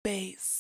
bass.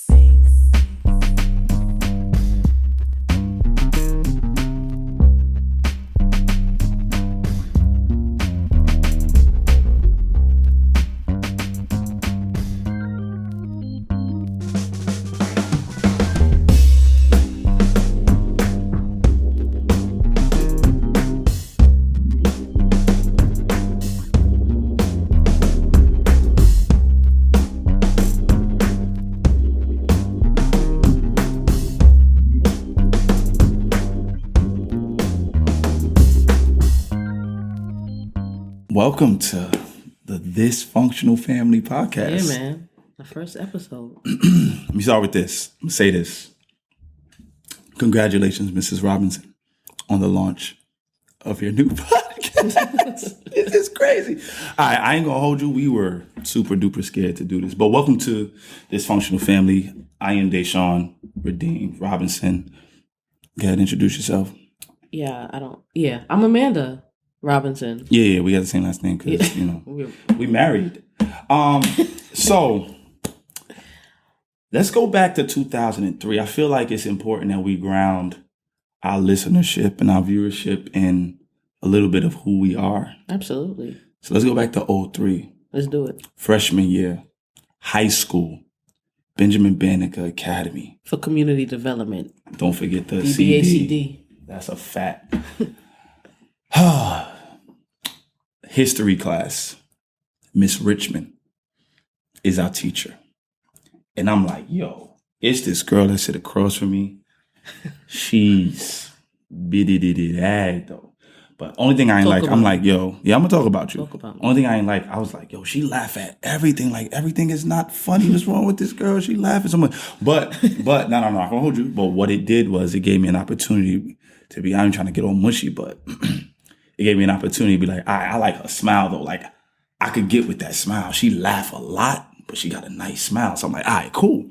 Welcome to the Dysfunctional Family Podcast. Yeah, man. The first episode. Let me start with this. I'm going to say this. Congratulations, Mrs. Robinson, on the launch of your new podcast. This is crazy. All right, I ain't going to hold you. We were super duper scared to do this. But welcome to Dysfunctional Family. I am Dashawn Robinson. Go ahead, introduce yourself. I'm Amanda Robinson. Yeah, we got the same last name because, we married. So let's go back to 2003. I feel like it's important that we ground our listenership and our viewership in a little bit of who we are. Absolutely. So let's go back to 2003. Let's do it. Freshman year, high school, Benjamin Banneker Academy. For community development. Don't forget the BBACD. That's a fact. History class. Miss Richmond is our teacher. And I'm like, yo, it's this girl that sit across from me. She's biddy-diddy-dag though. But only thing I ain't I'm like, yo, yeah, I'm gonna talk about you. Only thing I ain't like, I was like, yo, she laugh at everything. Like everything is not funny. What's wrong with this girl? She laughing so much. But no, I'm not gonna hold you. But what it did was it gave me an opportunity to be, I ain't trying to get all mushy, but it gave me an opportunity to be like, I like her smile though. Like I could get with that smile. She laugh a lot, but she got a nice smile. So I'm like, all right, cool.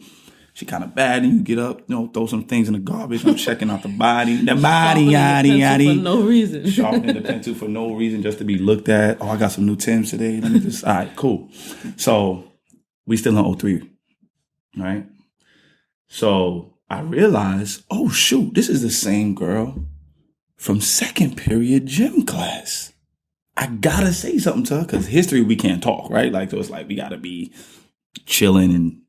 She kind of bad, and you get up, throw some things in the garbage. I'm checking out the body, yada. For no reason. Sharpening the pencil for no reason, just to be looked at. Oh, I got some new Timbs today. Let me just, all right, cool. So we still in 03, right? So I realized, oh shoot, this is the same girl from second period gym class. I gotta say something to her because history we can't talk, right? Like so, it's like we gotta be chilling and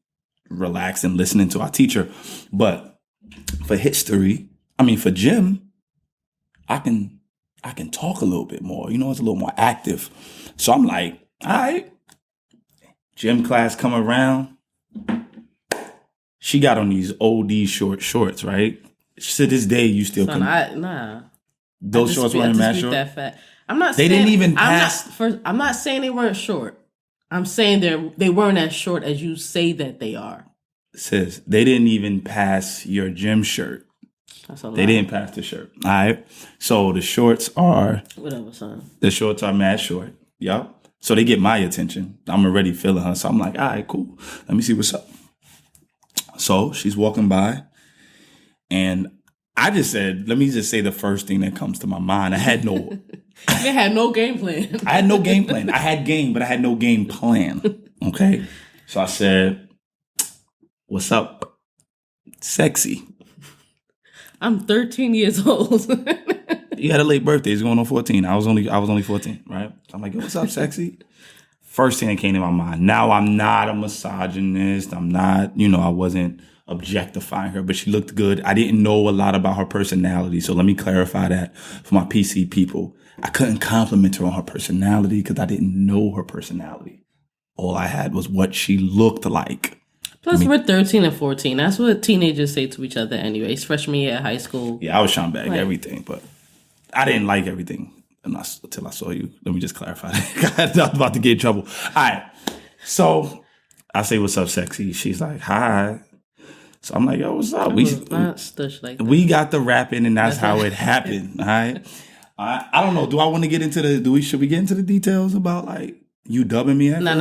relaxed and listening to our teacher. But for for gym, I can talk a little bit more. It's a little more active. So I'm like, all right, gym class come around. She got on these OD shorts, right? To this day, you still those shorts weren't mad short. I'm not. They didn't even pass. I'm not saying they weren't short. I'm saying they weren't as short as you say that they are. Sis, they didn't even pass your gym shirt. That's a lot. They didn't pass the shirt. All right. So the shorts are whatever, son. The shorts are mad short. Yep. So they get my attention. I'm already feeling her. So I'm like, all right, cool. Let me see what's up. So she's walking by, and I just said, let me just say the first thing that comes to my mind. I had no They had no game plan. I had no game plan. I had game, but I had no game plan. Okay. So I said, what's up? Sexy. I'm 13 years old. You had a late birthday. It's going on 14. I was only 14, right? So I'm like, yo, what's up, sexy? First thing that came to my mind. Now I'm not a misogynist. I'm not, I wasn't objectifying her, but she looked good. I didn't know a lot about her personality. So let me clarify that for my PC people. I couldn't compliment her on her personality because I didn't know her personality. All I had was what she looked like. Plus, we're 13 and 14. That's what teenagers say to each other anyways. Freshman year at high school. Yeah, I was trying to bag everything, but I didn't like everything until I saw you. Let me just clarify that. I was about to get in trouble. All right. So I say, what's up, sexy? She's like, hi. So I'm like, yo, what's up? We got the rapping, and that's how it happened. All right. I don't know. Do I want to get into should we get into the details about like you dubbing me at No,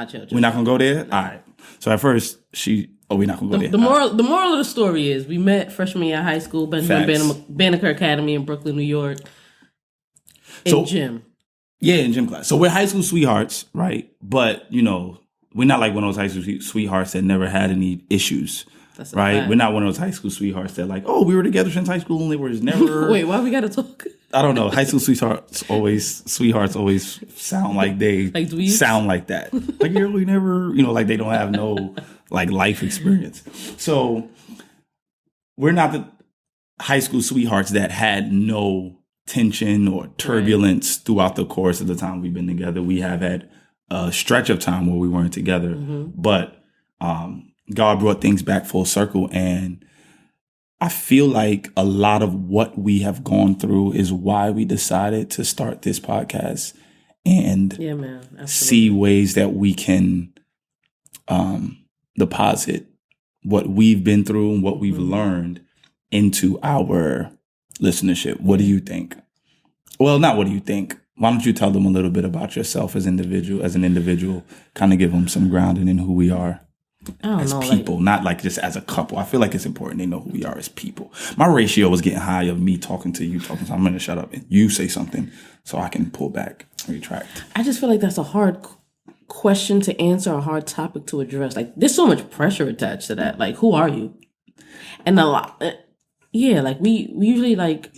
chill. We're not going to go there? All right. So at first we're not going to go there. The moral of the story is we met freshman year of high school, Benjamin Banneker Academy in Brooklyn, New York. In gym. Yeah, in gym class. So we're high school sweethearts, right? But, we're not like one of those high school sweethearts that never had any issues. That's right. We're not one of those high school sweethearts that like, oh, we were together since high school and there was never. Wait, why we gotta talk? I don't know. High school sweethearts always sound like they sound like that. Like, yeah, we never, like they don't have no like life experience. So we're not the high school sweethearts that had no tension or turbulence throughout the course of the time we've been together. We have had a stretch of time where we weren't together, but God brought things back full circle. And I feel like a lot of what we have gone through is why we decided to start this podcast and see ways that we can deposit what we've been through and what we've learned into our listenership. What do you think? Well, not what do you think. Why don't you tell them a little bit about yourself as an individual, kind of give them some grounding in who we are. As people, not like just as a couple. I feel like it's important they know who we are as people. My ratio was getting high of me talking to you, so I'm going to shut up and you say something so I can pull back, retract. I just feel like that's a hard question to answer, a hard topic to address. Like, there's so much pressure attached to that. Like, who are you? And a lot, like we usually like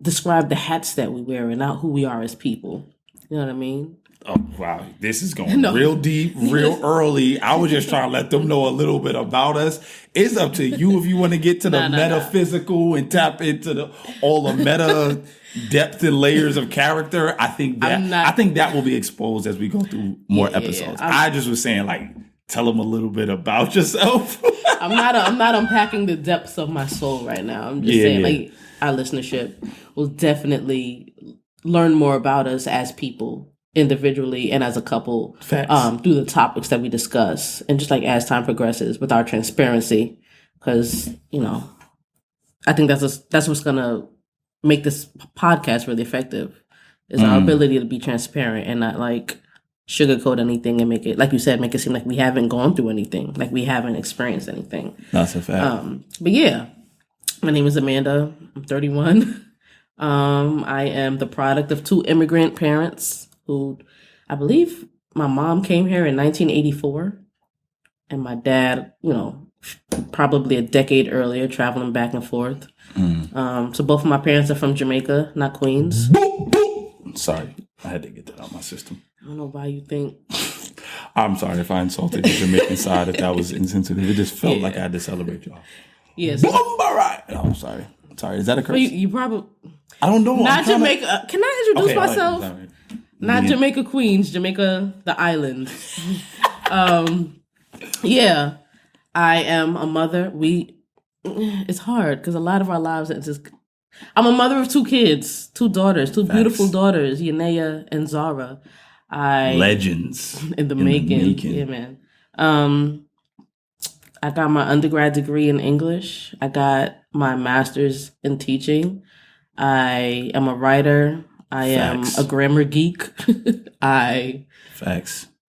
describe the hats that we wear and not who we are as people. You know what I mean? Oh, wow. This is going real deep, real early. I was just trying to let them know a little bit about us. It's up to you if you want to get to the metaphysical and tap into all the meta depth and layers of character. I think that will be exposed as we go through more episodes. I just was saying, like, tell them a little bit about yourself. I'm not unpacking the depths of my soul right now. I'm just saying, like, our listenership will definitely learn more about us as people, individually and as a couple, through the topics that we discuss, and just like as time progresses with our transparency, because I think that's what's gonna make this podcast really effective, is our ability to be transparent and not like sugarcoat anything and make it, like you said, make it seem like we haven't gone through anything, like we haven't experienced anything. That's a fact. But yeah, my name is Amanda. I'm 31. I am the product of two immigrant parents who, I believe my mom came here in 1984 and my dad, probably a decade earlier, traveling back and forth. So both of my parents are from Jamaica, not Queens. Sorry, I had to get that out of my system. I don't know why you think. I'm sorry if I insulted the Jamaican side, if that was insensitive. It just felt like I had to celebrate y'all. Yes. All right. Oh, sorry. Sorry, is that a curse? You probably... I don't know. Not Jamaica. Can I introduce myself? Right. Not Jamaica, Queens, Jamaica, the island. Yeah, I am a mother. It's hard because a lot of our lives, I'm a mother of two kids, two daughters, two beautiful daughters, Yanea and Zara. Legends in the making. Yeah, man. I got my undergrad degree in English. I got my master's in teaching. I am a writer. I am a grammar geek. I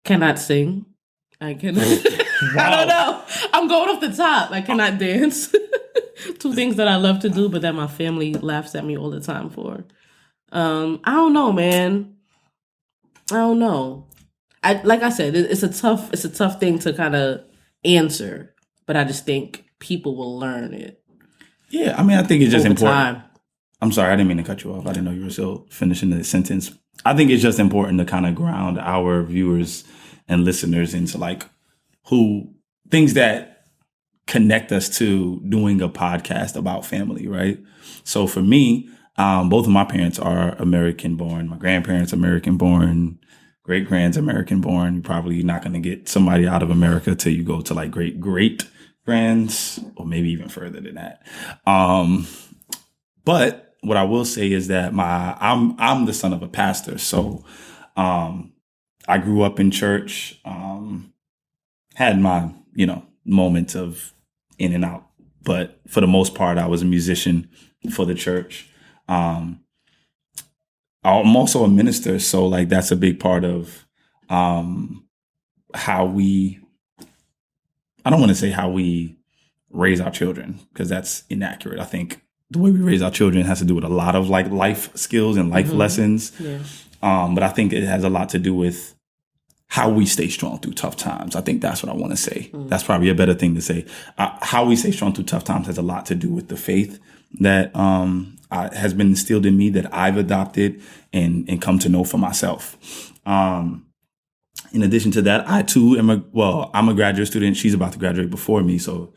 cannot sing. I cannot. Wow. I don't know. I'm going off the top. I cannot dance. Two things that I love to do, but that my family laughs at me all the time for. I don't know, man. I don't know. Like I said, it's a tough thing to kind of answer, but I just think people will learn it. Yeah, I mean, I think it's just important. Time. I'm sorry, I didn't mean to cut you off. I didn't know you were still finishing the sentence. I think it's just important to kind of ground our viewers and listeners into like things that connect us to doing a podcast about family, right? So for me, both of my parents are American born. My grandparents American born. Great grands American born. You're probably not going to get somebody out of America till you go to like great grands, or maybe even further than that. But what I will say is that I'm the son of a pastor, so I grew up in church, had my moments of in and out, but for the most part, I was a musician for the church. I'm also a minister, so like that's a big part of how we. I don't want to say how we raise our children, because that's inaccurate. I think the way we raise our children has to do with a lot of like life skills and life lessons. Yeah. But I think it has a lot to do with how we stay strong through tough times. I think that's what I want to say. That's probably a better thing to say. How we stay strong through tough times has a lot to do with the faith that has been instilled in me, that I've adopted and come to know for myself. In addition to that, I too I'm a graduate student. She's about to graduate before me, so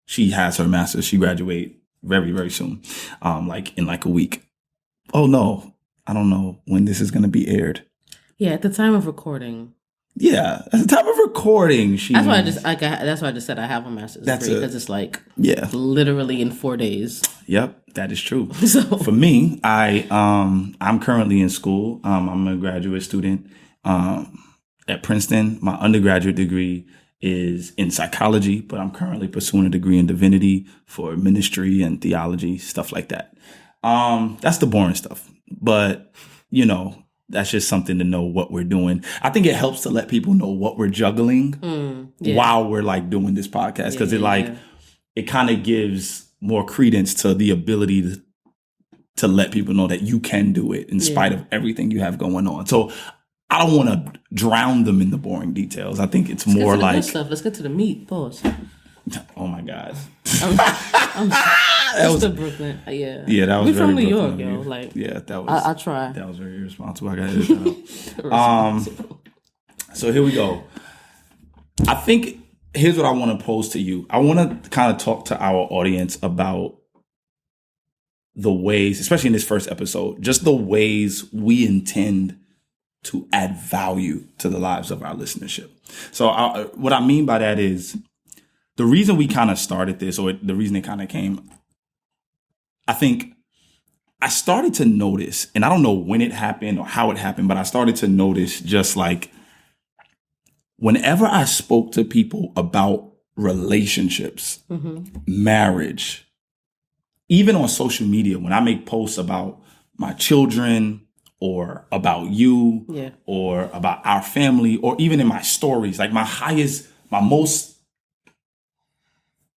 she has her master's. She graduate very, very soon, like in like a week. Oh no, I don't know when this is going to be aired. Yeah, at the time of recording. Yeah, at the time of recording, that's why I just said I have a master's degree, because it's like literally in 4 days. Yep, that is true. So for me, I'm currently in school. I'm a graduate student at Princeton. My undergraduate degree is in psychology, but I'm currently pursuing a degree in divinity for ministry and theology, stuff like that. That's the boring stuff, but that's just something to know what we're doing. I think it helps to let people know what we're juggling while we're like doing this podcast, because it kind of gives more credence to the ability to let people know that you can do it in spite of everything you have going on. So I don't want to drown them in the boring details. I think it's more like good stuff. Let's get to the meat. Pause. Oh my God. That was Brooklyn. Yeah, that was. We very from New Brooklyn York, yo. Like, that was. I try. That was very irresponsible. I got to edit that out. So here we go. I think here's what I want to pose to you. I want to kind of talk to our audience about the ways, especially in this first episode, just the ways we intend to add value to the lives of our listenership. So what I mean by that is the reason we kind of started this, or the reason it kind of came, I think I started to notice, and I don't know when it happened or how it happened, but I started to notice just like whenever I spoke to people about relationships, marriage, even on social media, when I make posts about my children or about you or about our family, or even in my stories, like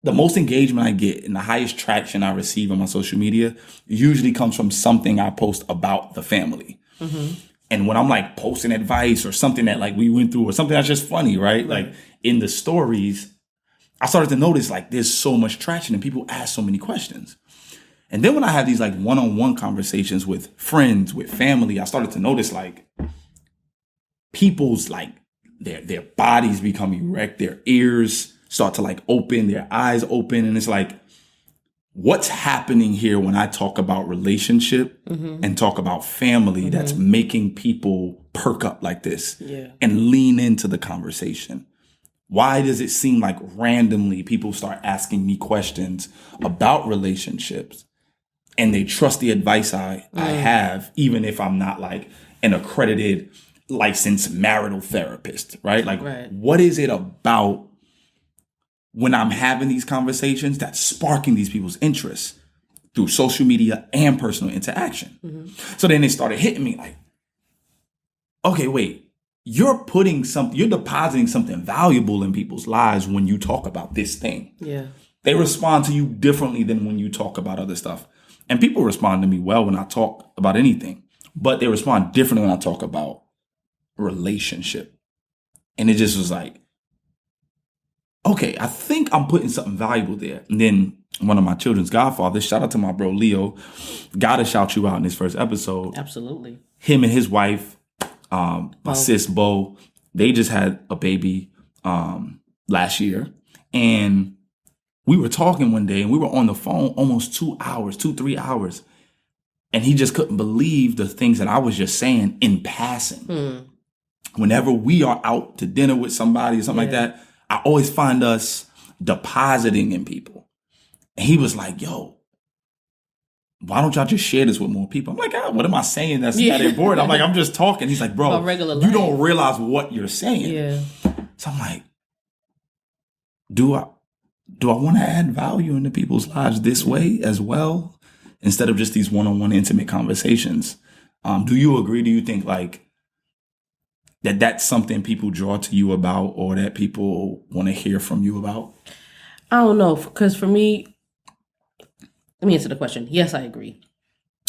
the most engagement I get and the highest traction I receive on my social media usually comes from something I post about the family. And when I'm like posting advice or something that like we went through or something that's just funny, right? Like in the stories, I started to notice like there's so much traction and people ask so many questions. And then when I have these like one-on-one conversations with friends, with family, I started to notice like people's like their bodies become erect, their ears start to like open, their eyes open. And it's like, what's happening here when I talk about relationship and talk about family that's making people perk up like this and lean into the conversation? Why does it seem like randomly people start asking me questions about relationships and they trust the advice I have, even if I'm not like an accredited licensed marital therapist, right? Like, what is it about when I'm having these conversations that's sparking these people's interest through social media and personal interaction? So then they started hitting me like, okay, wait, you're depositing something valuable in people's lives when you talk about this thing. Yeah. They respond to you differently than when you talk about other stuff. And people respond to me well when I talk about anything, but they respond differently when I talk about relationship. And it just was like, okay, I think I'm putting something valuable there. And then one of my children's godfathers, shout out to my bro Leo, gotta shout you out in this first episode. Absolutely. Him and his wife, my sis Bo, they just had a baby last year. And we were talking one day and we were on the phone almost 3 hours. And he just couldn't believe the things that I was just saying in passing. Whenever we are out to dinner with somebody or something like that, I always find us depositing in people. And he was like, yo, why don't y'all just share this with more people? I'm like, what am I saying that's that important? I'm like, I'm just talking. He's like, bro, you don't realize what you're saying. Yeah. So I'm like, do I want to add value into people's lives this way as well, instead of just these one-on-one intimate conversations? Do you agree? Do you think like that's something people draw to you about, or that people want to hear from you about? I don't know, because for me, let me answer the question. Yes, I agree.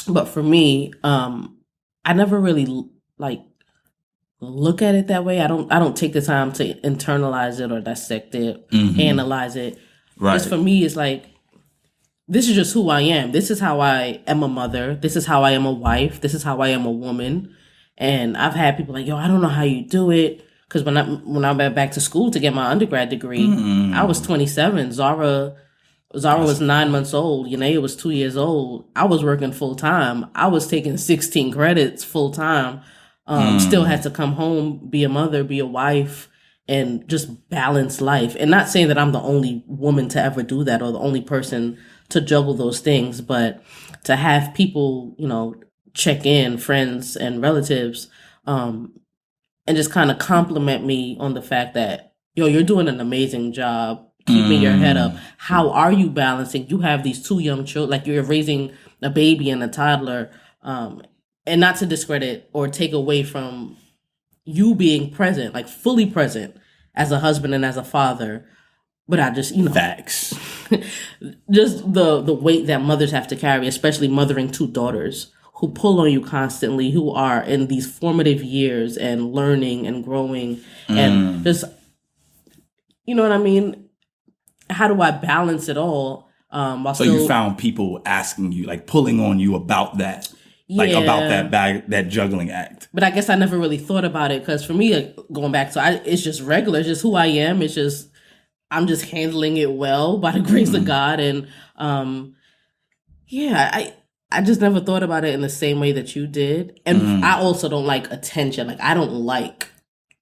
But for me, I never really like look at it that way. I don't take the time to internalize it or dissect it, analyze it. Right. Just for me, it's like, this is just who I am. This is how I am a mother. This is how I am a wife. This is how I am a woman. And I've had people like, yo, I don't know how you do it. Because when I went back to school to get my undergrad degree, I was 27. Zara was 9 months old. Yanea was 2 years old. I was working full time. I was taking 16 credits full time. Still had to come home, be a mother, be a wife, and just balance life. And not saying that I'm the only woman to ever do that or the only person to juggle those things, but to have people, check in, friends and relatives, and just kind of compliment me on the fact that, yo, you're doing an amazing job keeping your head up. How are you balancing? You have these 2 young children, like you're raising a baby and a toddler, and not to discredit or take away from you being present, like fully present as a husband and as a father. But I just, facts. Just the weight that mothers have to carry, especially mothering 2 daughters who pull on you constantly, who are in these formative years and learning and growing and just, you know what I mean? How do I balance it all? So you found people asking you, like pulling on you about that, like about that juggling act. But I guess I never really thought about it because for me, like, going back to it's just regular, it's just who I am. It's just, I'm just handling it well by the grace of God. And I just never thought about it in the same way that you did. And I also don't like attention. Like, I don't like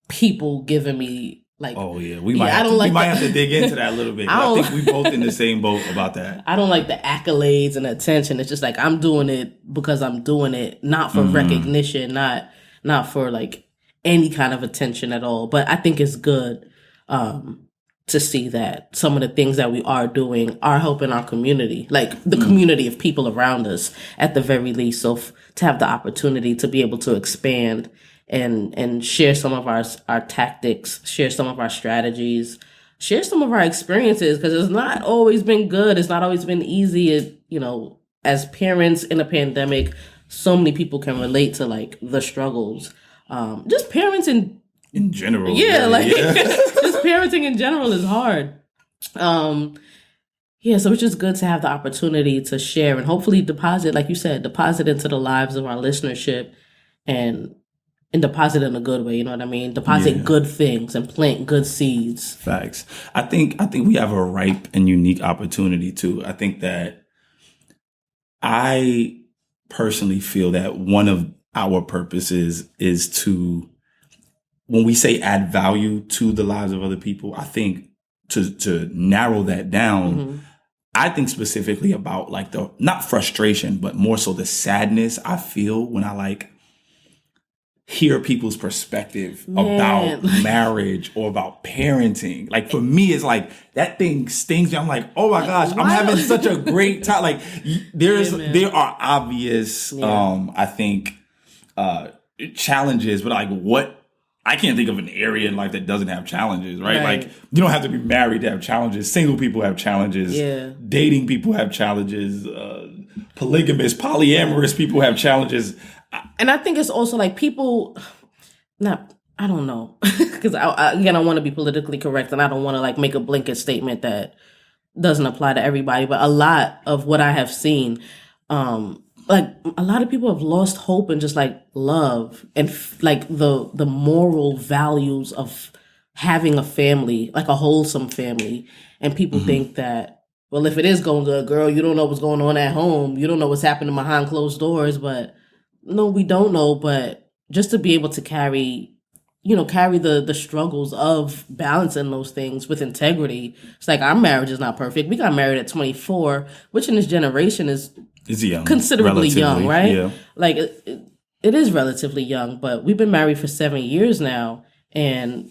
people giving me like, oh yeah, we might have to dig into that a little bit. I think we both in the same boat about that. I don't like the accolades and attention. It's just like, I'm doing it because I'm doing it, not for recognition, not for like any kind of attention at all. But I think it's good to see that some of the things that we are doing are helping our community, like the community of people around us at the very least. So to have the opportunity to be able to expand and share some of our tactics, share some of our strategies, share some of our experiences, because it's not always been good. It's not always been easy. As parents in a pandemic, so many people can relate to like the struggles. Just parents in general. Just parenting in general is hard. So it's just good to have the opportunity to share and hopefully deposit, like you said, deposit into the lives of our listenership and deposit in a good way. You know what I mean? Deposit good things and plant good seeds. Facts. I think we have a ripe and unique opportunity too. I think that I personally feel that one of our purposes is to, when we say add value to the lives of other people, I think to narrow that down, I think specifically about like the, not frustration, but more so the sadness I feel when I like hear people's perspective about marriage or about parenting. Like for me, it's like that thing stings me. I'm like, oh my gosh, I'm having such a great time. Like there are obvious, I think, challenges, but like what, I can't think of an area in life that doesn't have challenges, right? Like you don't have to be married to have challenges. Single people have challenges. Dating people have challenges. Polygamous, polyamorous people have challenges. And I think it's also like people, I don't know, because I want to be politically correct and I don't want to like make a blanket statement that doesn't apply to everybody. But a lot of what I have seen, like a lot of people have lost hope and just like love and like the moral values of having a family, like a wholesome family. And people think that, well, if it is going good, girl, you don't know what's going on at home. You don't know what's happening behind closed doors. But no, we don't know. But just to be able to carry the struggles of balancing those things with integrity. It's like our marriage is not perfect. We got married at 24, which in this generation is young, considerably young, right? Yeah. Like it is relatively young, but we've been married for 7 years now, and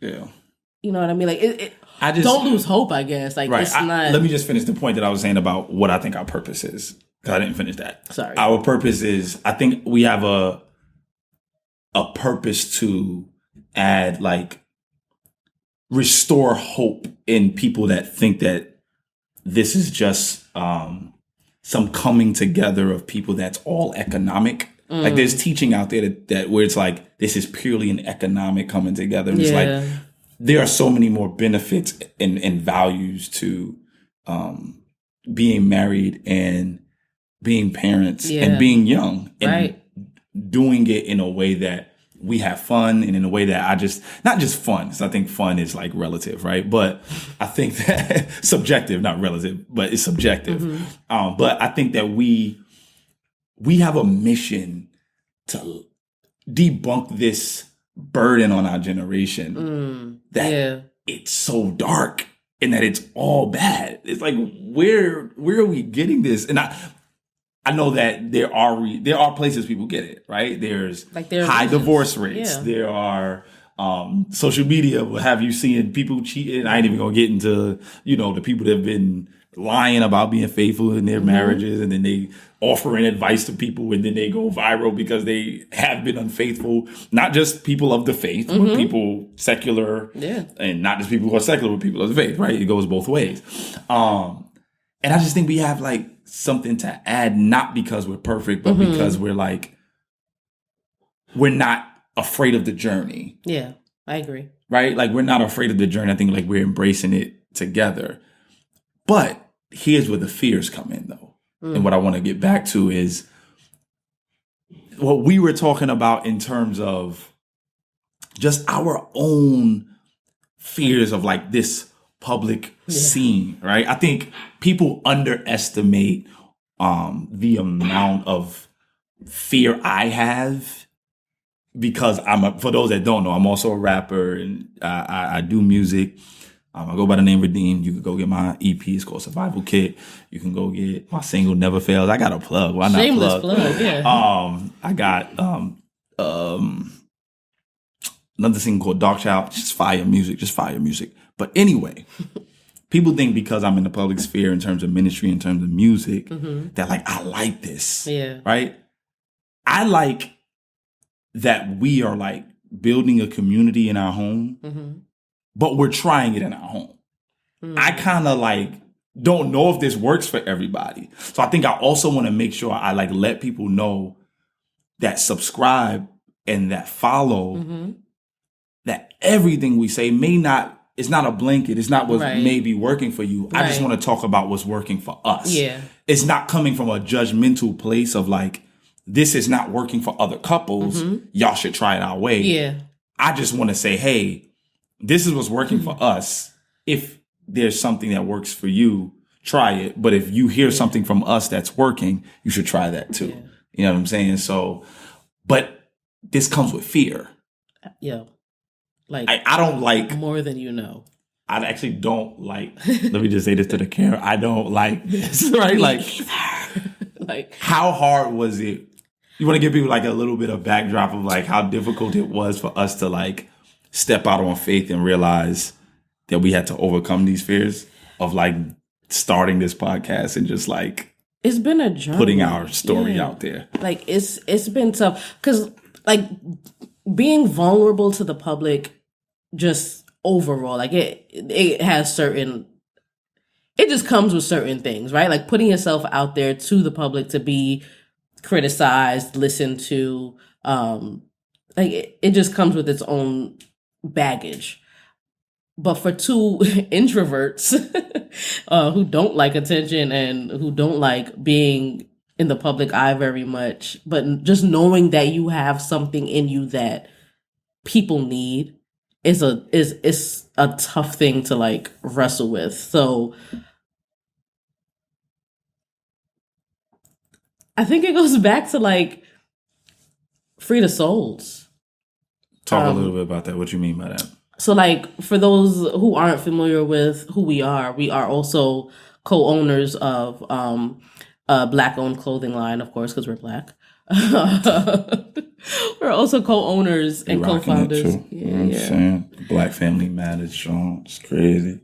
you know what I mean. Like I just don't lose hope. I guess like it's not. Let me just finish the point that I was saying about what I think our purpose is, because I didn't finish that. Sorry. Our purpose is, I think we have a purpose to add, like, restore hope in people that think that this is just some coming together of people that's all economic. Like there's teaching out there that where it's like, this is purely an economic coming together. And it's like, there are so many more benefits and values to being married and being parents and being young and doing it in a way that we have fun and in a way that not just fun. Because I think fun is like relative, right? But I think that subjective, not relative, but it's subjective. But I think that we have a mission to debunk this burden on our generation that it's so dark and that it's all bad. It's like, where are we getting this? And I know that there are places people get it, right? There's high divorce rates. There are social media will have you seeing people cheating. I ain't even gonna get into, the people that have been lying about being faithful in their marriages, and then they offering advice to people, and then they go viral because they have been unfaithful. Not just people of the faith, but people secular, and not just people who are secular, but people of the faith, right? It goes both ways. And I just think we have like something to add, not because we're perfect, but because we're not afraid of the journey. Yeah, I agree. Right? Like we're not afraid of the journey. I think like we're embracing it together. But here's where the fears come in, though. And what I want to get back to is what we were talking about in terms of just our own fears of like this public scene, right? I think people underestimate the amount of fear I have because for those that don't know, I'm also a rapper and I do music. I go by the name Redeemed. You can go get my EP. It's called Survival Kit. You can go get my single Never Fails. I got a plug. Why not Shameless plug? Yeah. I got another single called Dark Child. Just fire music. But anyway, people think because I'm in the public sphere in terms of ministry, in terms of music, that like I like this. Yeah. Right? I like that we are like building a community in our home. But we're trying it in our home. I kind of like don't know if this works for everybody. So I think I also want to make sure I like let people know that subscribe and that follow that everything we say it's not a blanket. It's not what may be working for you. I just want to talk about what's working for us. Yeah. It's not coming from a judgmental place of like, this is not working for other couples. Y'all should try it our way. Yeah. I just want to say, hey, this is what's working for us. If there's something that works for you, try it. But if you hear something from us that's working, you should try that too. Yeah. You know what I'm saying? So, but this comes with fear. Yeah. Like I don't like more than you know. I actually don't like, let me just say this to the camera. I don't like this, right? Like how hard was it? You want to give people like a little bit of backdrop of like how difficult it was for us to like step out on faith and realize that we had to overcome these fears of like starting this podcast and just like it's been a journey putting our story out there. Like it's been tough because like being vulnerable to the public just overall like it has certain it just comes with certain things, right? Like putting yourself out there to the public to be criticized, listened to, like it just comes with its own baggage. But for two introverts who don't like attention and who don't like being in the public eye very much, but just knowing that you have something in you that people need is a tough thing to like wrestle with. So I think it goes back to like free the souls. Talk a little bit about that. What you mean by that? So like for those who aren't familiar with who we are also co-owners of a Black-owned clothing line, of course, because we're Black. We're also co-owners and co-founders. Yeah, you know what I'm saying? Black Family Matters, Sean. It's crazy.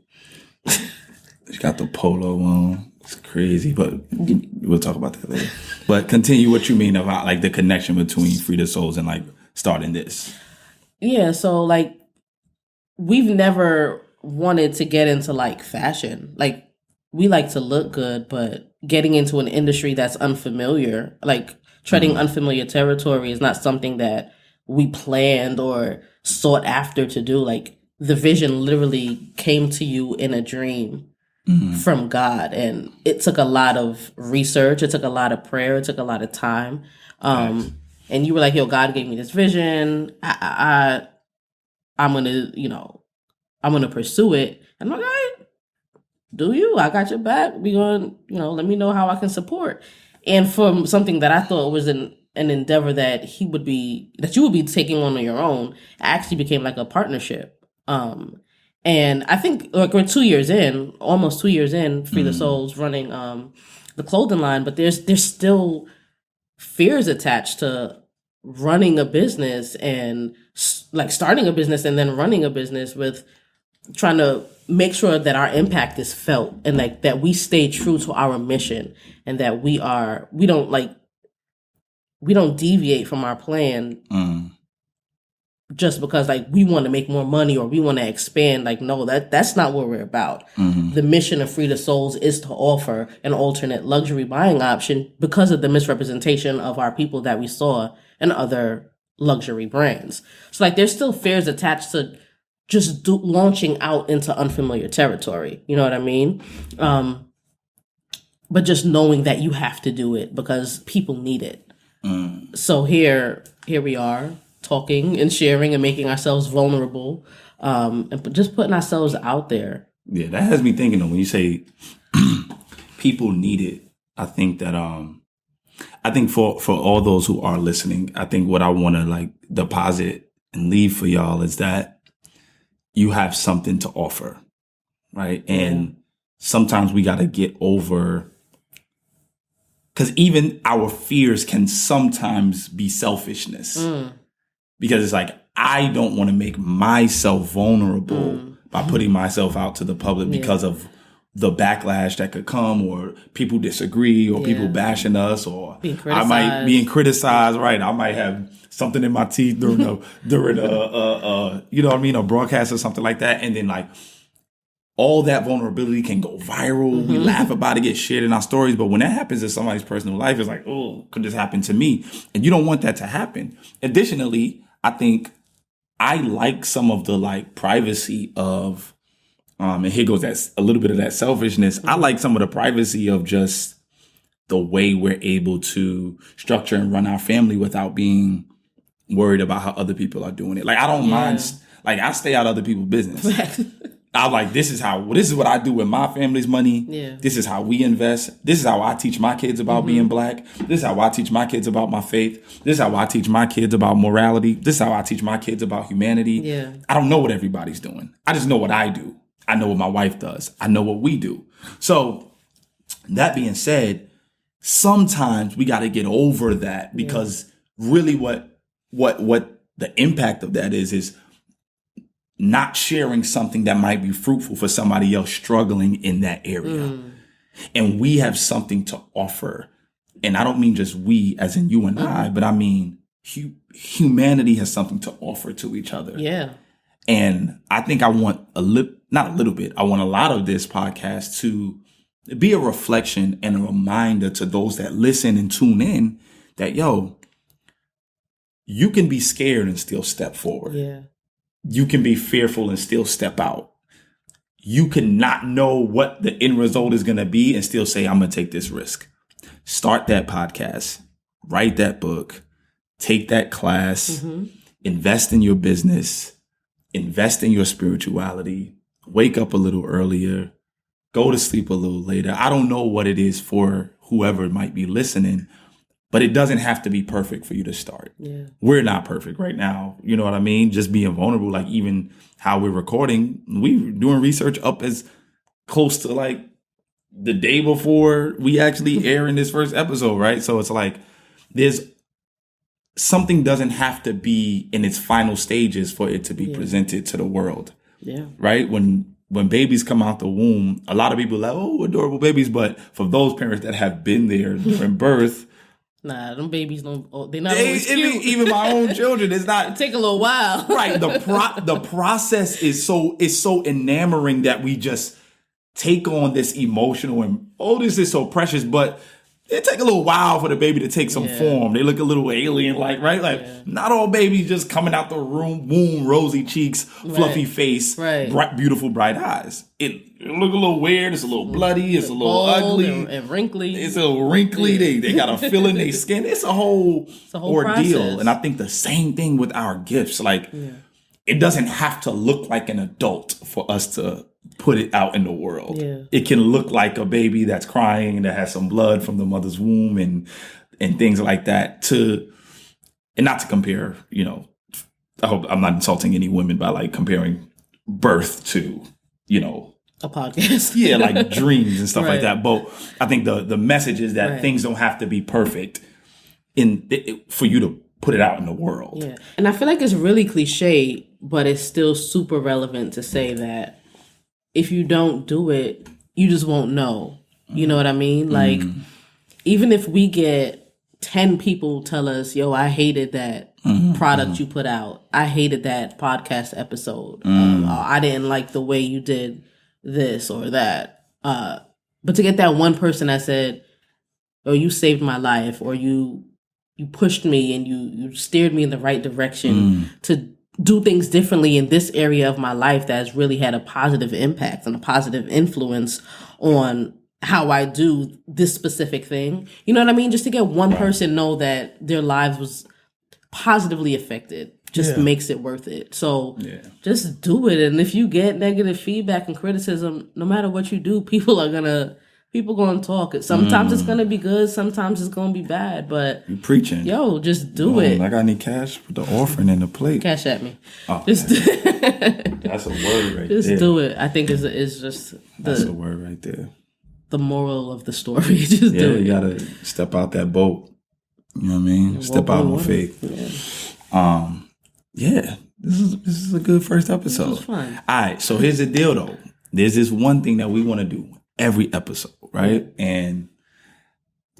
You got the polo on. It's crazy, but we'll talk about that later. But continue what you mean about like the connection between Free the Souls and like starting this. Yeah, so like we've never wanted to get into like fashion. Like we like to look good, but getting into an industry that's unfamiliar, like Treading unfamiliar territory is not something that we planned or sought after to do. Like, the vision literally came to you in a dream from God. And it took a lot of research. It took a lot of prayer. It took a lot of time. And you were like, yo, God gave me this vision. I'm going to, I'm going to pursue it. And I'm like, all right, do you? I got your back. We going to, let me know how I can support. And from something that I thought was an endeavor that you would be taking on your own, it actually became like a partnership. And I think like we're almost 2 years in, Free the Souls running the clothing line, but there's still fears attached to running a business and like starting a business and then running a business, with trying to make sure that our impact is felt and like that we stay true to our mission and that we don't deviate from our plan just because like we want to make more money or we want to expand. Like, no, that's not what we're about. The mission of Free the Souls is to offer an alternate luxury buying option because of the misrepresentation of our people that we saw in other luxury brands. So like there's still fears attached to just launching out into unfamiliar territory. You know what I mean? But just knowing that you have to do it because people need it. So here we are talking and sharing and making ourselves vulnerable, and just putting ourselves out there. Yeah, that has me thinking of when you say people need it. I think that I think for all those who are listening, I think what I want to like deposit and leave for y'all is that you have something to offer, right? And sometimes we got to get over, because even our fears can sometimes be selfishness. Because it's like, I don't want to make myself vulnerable by putting myself out to the public because of the backlash that could come, or people disagree, or people bashing us, or I might be criticized, right? I might have something in my teeth during a you know what I mean, a broadcast or something like that. And then like all that vulnerability can go viral. We laugh about it, get shared in our stories. But when that happens in somebody's personal life, it's like, oh, could this happen to me? And you don't want that to happen. Additionally, I think I like some of the like privacy of, and here goes that a little bit of that selfishness. I like some of the privacy of just the way we're able to structure and run our family without being worried about how other people are doing it. Like, I don't mind, like, I stay out of other people's business. I'm like, this is what I do with my family's money. This is how we invest. This is how I teach my kids about being Black. This is how I teach my kids about my faith. This is how I teach my kids about morality. This is how I teach my kids about humanity. I don't know what everybody's doing. I just know what I do. I know what my wife does. I know what we do. So that being said, sometimes we got to get over that, because really what the impact of that is not sharing something that might be fruitful for somebody else struggling in that area. And we have something to offer. And I don't mean just we as in you and I, but I mean humanity has something to offer to each other. And I think I want I want a lot of this podcast to be a reflection and a reminder to those that listen and tune in that, yo, you can be scared and still step forward. You can be fearful and still step out. You can not know what the end result is going to be and still say, I'm going to take this risk. Start that podcast, write that book, take that class, invest in your business, invest in your spirituality, wake up a little earlier, go to sleep a little later. I don't know what it is for whoever might be listening, but it doesn't have to be perfect for you to start. We're not perfect right now. You know what I mean? Just being vulnerable, like even how we're recording, we're doing research up as close to like the day before we actually air in this first episode, right? So it's like there's something doesn't have to be in its final stages for it to be presented to the world. Right? When babies come out the womb, a lot of people are like, oh, adorable babies. But for those parents that have been there during birth, nah, them babies they're not always cute. Even my own children, it's not. It take a little while. Right. The process is so enamoring that we just take on this emotional and, oh, this is so precious. But it take a little while for the baby to take some form. They look a little alien-like, right? Like, not all babies just coming out the womb, rosy cheeks, fluffy face, bright, beautiful, bright eyes. It look a little weird. It's a little bloody. It's a little ugly. And wrinkly. It's a little wrinkly. They got a fill in their skin. It's a whole ordeal. Process. And I think the same thing with our gifts. Like, it doesn't have to look like an adult for us to put it out in the world. Yeah. It can look like a baby that's crying, that has some blood from the mother's womb and things like that. And not to compare, I hope I'm not insulting any women by like comparing birth to, a podcast. Yeah, like dreams and stuff like that. But I think the message is that things don't have to be perfect for you to put it out in the world. Yeah. And I feel like it's really cliche, but it's still super relevant to say that if you don't do it, you just won't know. You know what I mean? Like, even if we get 10 people tell us, yo, I hated that product you put out. I hated that podcast episode. I didn't like the way you did this or that. But to get that one person that said, oh, you saved my life, or you pushed me and you steered me in the right direction to do things differently in this area of my life that has really had a positive impact and a positive influence on how I do this specific thing. You know what I mean? Just to get one person know that their lives was positively affected just makes it worth it. So just do it. And if you get negative feedback and criticism, no matter what you do, people gonna talk. Sometimes it's gonna be good, sometimes it's gonna be bad, but you preaching. Yo, just do it. I got any cash with the offering in the plate? Cash at me. Oh, that's a word right there. Just do it. I think it's just that's a word right there. The moral of the story. Just do it. You gotta step out that boat. You know what I mean? Step out on faith. Yeah. This is a good first episode. This was fun. All right, so here's the deal though. There's this one thing that we want to do every episode, right? And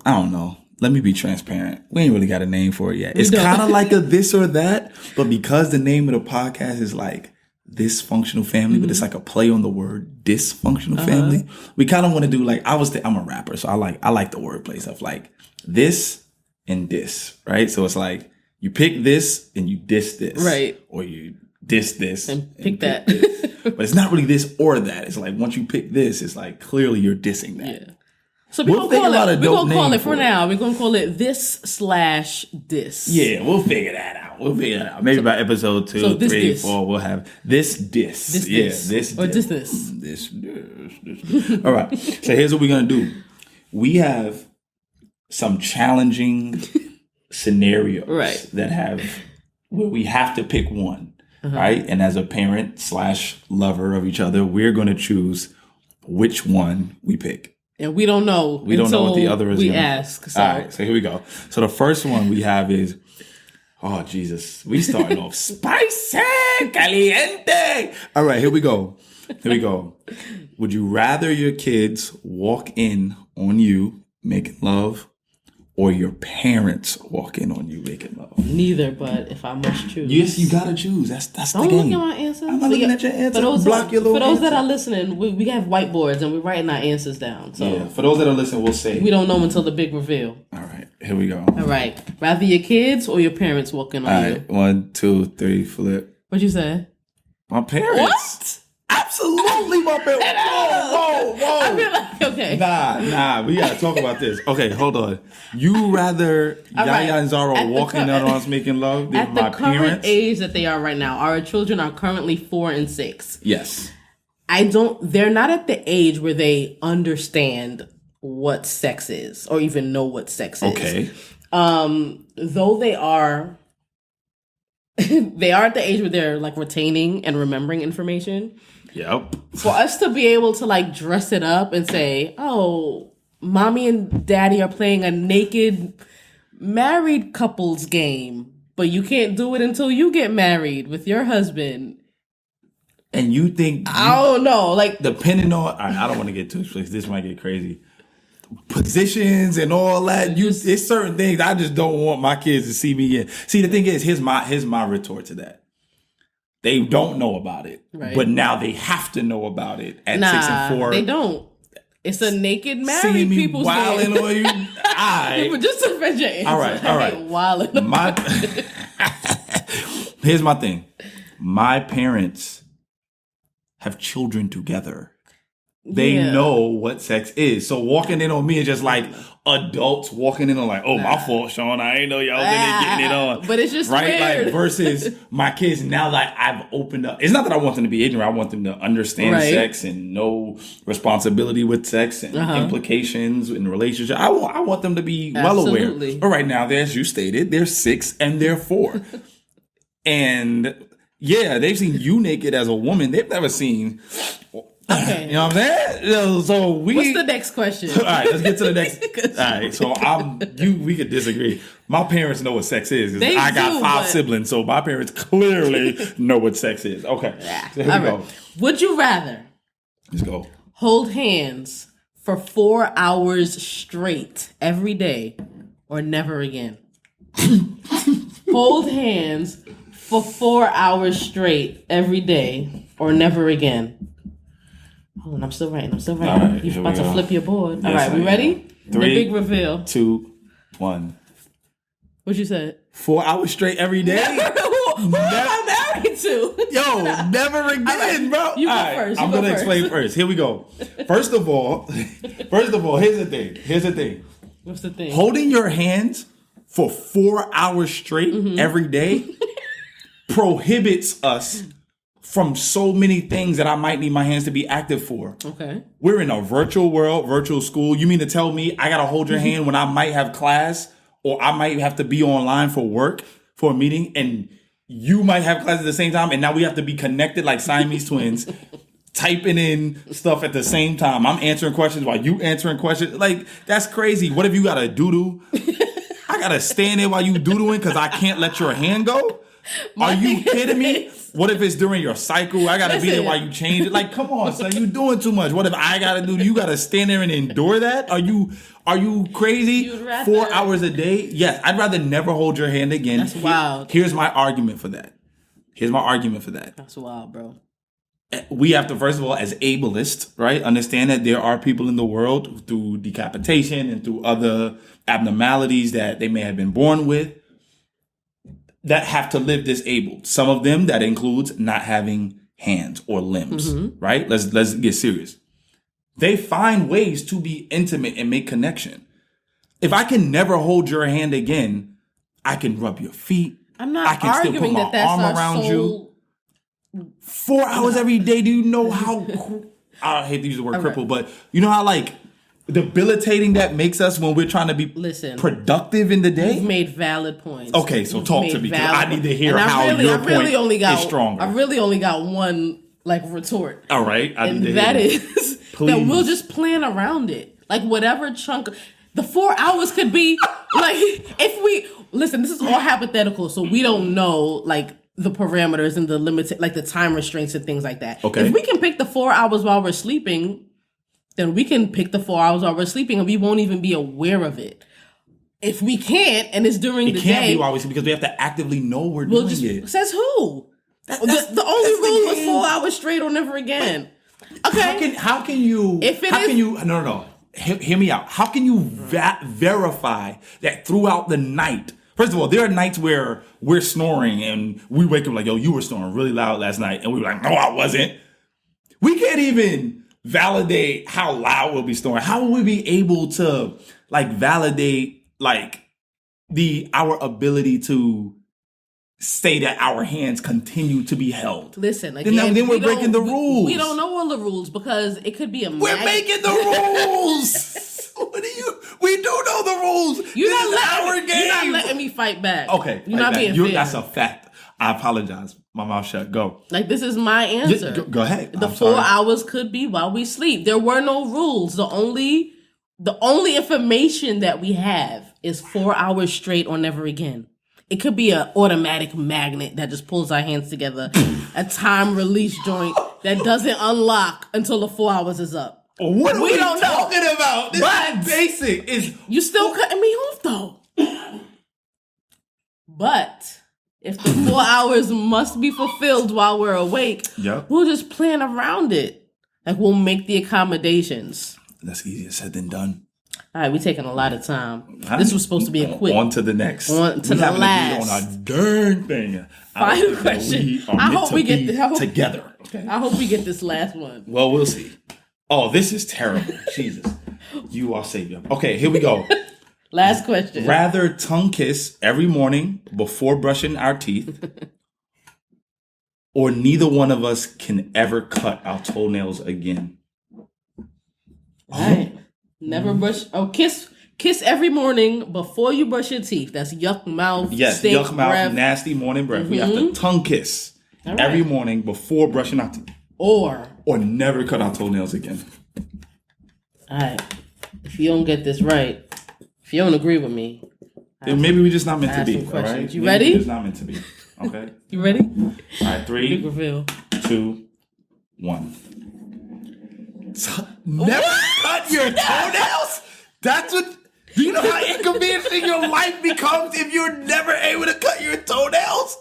I don't know. Let me be transparent. We ain't really got a name for it yet. It's kind of like a this or that, but because the name of the podcast is like This Functional Family, but it's like a play on the word dysfunctional family. We kind of want to do like I'm a rapper, so I like the wordplay stuff like this and this, right? So it's like you pick this and you diss this, right? Or you diss this and pick that. But it's not really this or that. It's like once you pick this, it's like clearly you're dissing that. Yeah. So we're gonna call it for now. We're gonna call it this/this. Yeah, we'll figure that out. Maybe by episode 2, 3, 4, we'll have this. This. All right. So here's what we're gonna do. We have some challenging scenarios that have where we have to pick one. Right? And as a parent / lover of each other, we're going to choose which one we pick. And we don't know. We don't know what the other is. We ask. So. All right. So here we go. So the first one we have is, oh, Jesus. We starting off spicy, caliente. All right. Here we go. Would you rather your kids walk in on you making love, or your parents walk in on you making love? Neither, but if I must choose. Yes, you gotta choose. That's the game. Don't look at my answers. I'm not looking at your answers. For those that are listening, we have whiteboards and we're writing our answers down. So yeah, for those that are listening, we'll say. We don't know until the big reveal. All right, here we go. All right. Rather your kids or your parents walk in on you? All right, 1, 2, 3, flip. What'd you say? My parents. What? Absolutely, my parents. Whoa. I feel like, okay. Nah, we gotta talk about this. Okay, hold on. You rather Yaya and Zara walking in on us making love than my parents? At the current age that they are right now, our children are currently 4 and 6. Yes. They're not at the age where they understand what sex is or even know what sex is. Okay. Though they are at the age where they're like retaining and remembering information. Yep. For us to be able to like dress it up and say, oh, mommy and daddy are playing a naked married couples game, but you can't do it until you get married with your husband. And you think... I don't know. Like, depending on... I don't want to get too explicit. This might get crazy. Positions and all that. It's certain things I just don't want my kids to see me in. See, the thing is, here's my retort to that. They don't know about it, right? But now they have to know about it at 6 and 4. They don't. It's a naked married people's wilding on you. But just to defend your answer. All right. Wilding. Here's my thing. My parents have children together. They know what sex is. So walking in on me is just like adults walking in on like, oh, my fault, Sean. I ain't know y'all was in there getting it on. But it's just right. Weird. Like versus my kids now that I've opened up. It's not that I want them to be ignorant. I want them to understand sex and know responsibility with sex and implications in relationship. I want them to be well aware. But right now, as you stated, they're 6 and they're 4. And yeah, they've seen you naked as a woman. They've never seen. Okay. You know what I'm saying? So what's the next question? All right, let's get to the next. All right, so we could disagree. My parents know what sex is. I got 5 siblings, so my parents clearly know what sex is. Okay, so here we go. Would you rather? Let's go. Hold hands for 4 hours straight every day, or never again? Hold hands for 4 hours straight every day, or never again? Hold on, I'm still writing. Right, You're about to flip your board. Yes, all right, we ready? 3, the big reveal. 2, 1. What you said? 4 hours straight every day? Who am I married to? Yo, never again, bro. You go first. I'm going to explain first. Here we go. First of all, here's the thing. What's the thing? Holding your hands for 4 hours straight every day prohibits us from so many things that I might need my hands to be active for. Okay. We're in a virtual world, virtual school. You mean to tell me I got to hold your hand when I might have class or I might have to be online for work, for a meeting, and you might have class at the same time, and now we have to be connected like Siamese twins, typing in stuff at the same time. I'm answering questions while you answering questions. Like, that's crazy. What if you got to doodle? I got to stand there while you doodling because I can't let your hand go? Are you kidding me? What if it's during your cycle? I got to be there while you change it. Like, come on, son, you doing too much. What if I got to do? You got to stand there and endure that? Are you crazy? 4 hours a day? Yes, I'd rather never hold your hand again. That's wild. Here's my argument for that. That's wild, bro. We have to, first of all, as ableists, right, understand that there are people in the world through decapitation and through other abnormalities that they may have been born with that have to live disabled. Some of them, that includes not having hands or limbs, right? Let's get serious. They find ways to be intimate and make connection. If I can never hold your hand again, I can rub your feet. I'm not arguing that that's arm around you. 4 hours every day. Do you know how? I hate to use the word cripple, but you know how debilitating that makes us when we're trying to be productive in the day? You've made valid points. Okay, so talk to me. I need to hear how your point is stronger. I really only got one retort. All right. And that is that we'll just plan around it. Like whatever chunk. The 4 hours could be if we... Listen, this is all hypothetical, so we don't know the parameters and the limits, the time restraints and things like that. Okay. If we can pick the 4 hours while we're sleeping, then we can pick the 4 hours while we're sleeping and we won't even be aware of it. If we can't, and it's during the day... It can't be while we sleep because we have to actively know we're doing it. Says who? The only rule was 4 hours straight or never again. Okay. How can you... No. Hear me out. How can you verify that throughout the night? First of all, there are nights where we're snoring and we wake up like, yo, you were snoring really loud last night. And we were like, no, I wasn't. We can't even validate how loud we'll be snoring. How will we be able to validate our ability to say that our hands continue to to be held? Listen, again, then we're breaking the rules. We don't know all the rules because it could be a... We're making the rules. We do know the rules. You're not letting me fight back. Okay. You're not being fair. That's a fact. I apologize. My mouth shut. Go. This is my answer. Go ahead. The 4 hours could be while we sleep. There were no rules. The only information that we have is 4 hours straight or never again. It could be an automatic magnet that just pulls our hands together, a time release joint that doesn't unlock until the 4 hours is up. What are we talking about? This is basic. You still cutting me off though. But if the 4 hours must be fulfilled while we're awake, we'll just plan around it. We'll make the accommodations. That's easier said than done. All right, we're taking a lot of time. This was supposed to be a quick. On to the next. On to the last. On a darn thing. Final question. I hope we get this together. Okay? I hope we get this last one. Well, we'll see. Oh, this is terrible. Jesus. You are savior. Okay, here we go. Last question. Rather tongue kiss every morning before brushing our teeth, or neither one of us can ever cut our toenails again. All right. Never brush. Oh, kiss every morning before you brush your teeth. That's yuck mouth. Yes, yuck mouth, breath. Nasty morning breath. Mm-hmm. We have to tongue kiss every morning before brushing our teeth. Or never cut our toenails again. All right. If you don't get this right, if you don't agree with me, then maybe we're just not meant to be. All right? You ready? We're just not meant to be. Okay. You ready? All right. 3, 2, 1. Never cut your toenails? That's what. Do you know how inconveniencing your life becomes if you're never able to cut your toenails?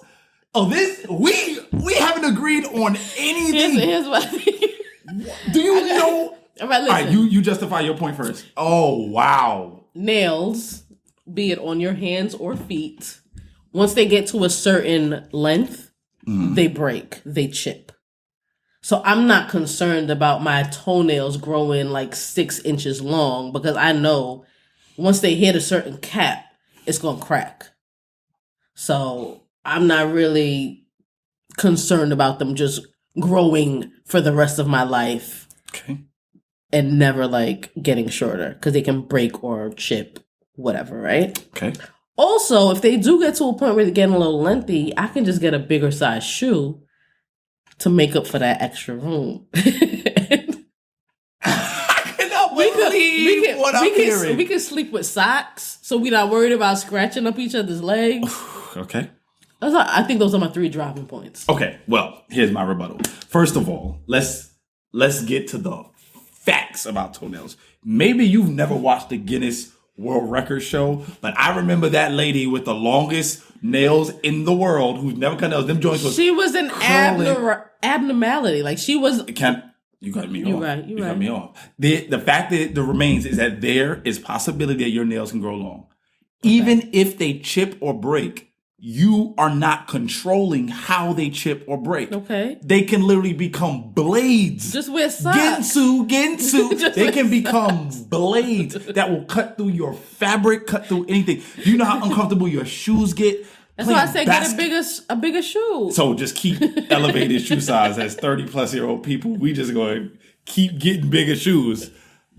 Oh, we haven't agreed on anything. Here's what. Do you know? All right, listen. All right, you justify your point first. Oh, wow. Nails, be it on your hands or feet, once they get to a certain length, they break, they chip. So I'm not concerned about my toenails growing like 6 inches long because I know once they hit a certain cap, it's going to crack. So I'm not really concerned about them just growing for the rest of my life. Okay. And never like getting shorter because they can break or chip, whatever, right? Okay. Also, if they do get to a point where they're getting a little lengthy, I can just get a bigger size shoe to make up for that extra room. I cannot believe what I'm hearing. We can sleep with socks, so we're not worried about scratching up each other's legs. Okay. I think those are my 3 dropping points. Okay, well, here's my rebuttal. First of all, let's get to the facts about toenails. Maybe you've never watched the Guinness World Record show, but I remember that lady with the longest nails in the world who's never cut nails. Them joints was she was an abnormality. Like she was. You cut me off. You cut me off. The fact that the remains is that there is possibility that your nails can grow long, even if they chip or break. You are not controlling how they chip or break. Okay. They can literally become blades. Just wear socks. Ginsu. They can become blades that will cut through your fabric, cut through anything. Do you know how uncomfortable your shoes get? That's why I say get a bigger shoe. So just keep elevated shoe size as 30-plus-year-old people. We just going to keep getting bigger shoes.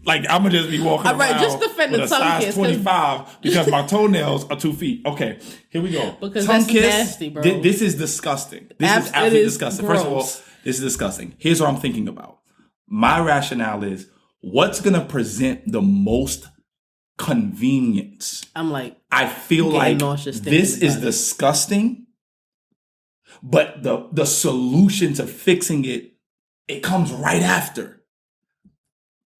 Like, I'm going to just be walking around just defend with the a size kiss, 25 because my toenails are 2 feet. Okay, here we go. Because tongue that's kiss, nasty, bro. This is disgusting. This is absolutely disgusting. Gross. First of all, this is disgusting. Here's what I'm thinking about. My rationale is, what's going to present the most convenience? I feel like this is disgusting, but the solution to fixing it comes right after.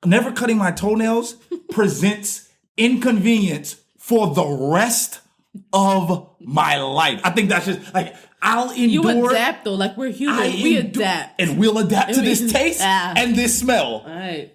Never cutting my toenails presents inconvenience for the rest of my life. I think that's just like I'll endure. You adapt though, like we're human. We adapt, and we'll adapt to this taste and this smell. All right.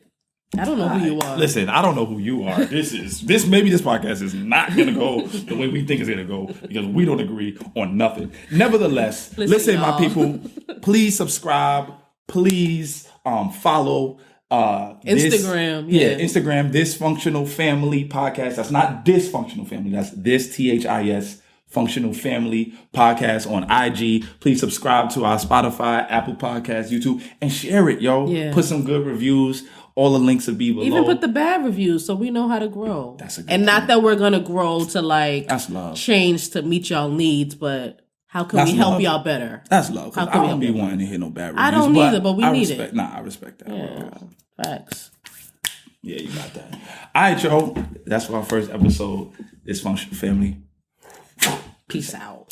I don't know who you are. Listen, I don't know who you are. Maybe this podcast is not gonna go the way we think it's gonna go because we don't agree on nothing. Nevertheless, listen my people, please subscribe, please follow Instagram. Instagram, Dysfunctional Family Podcast. That's not Dysfunctional Family. That's THIS Functional Family Podcast on IG. Please subscribe to our Spotify, Apple Podcasts, YouTube, and share it, yo. Yeah. Put some good reviews. All the links will be below. Even put the bad reviews so we know how to grow. That's a good and not that we're gonna grow to like that's love. Change to meet y'all needs, but how can we help y'all better? That's love. I don't be wanting to hear no bad reviews. I don't either, but we need it. Nah, I respect that. Yeah. Facts. Yeah, you got that. All right, y'all. That's our first episode. Dysfunctional Family. Peace out.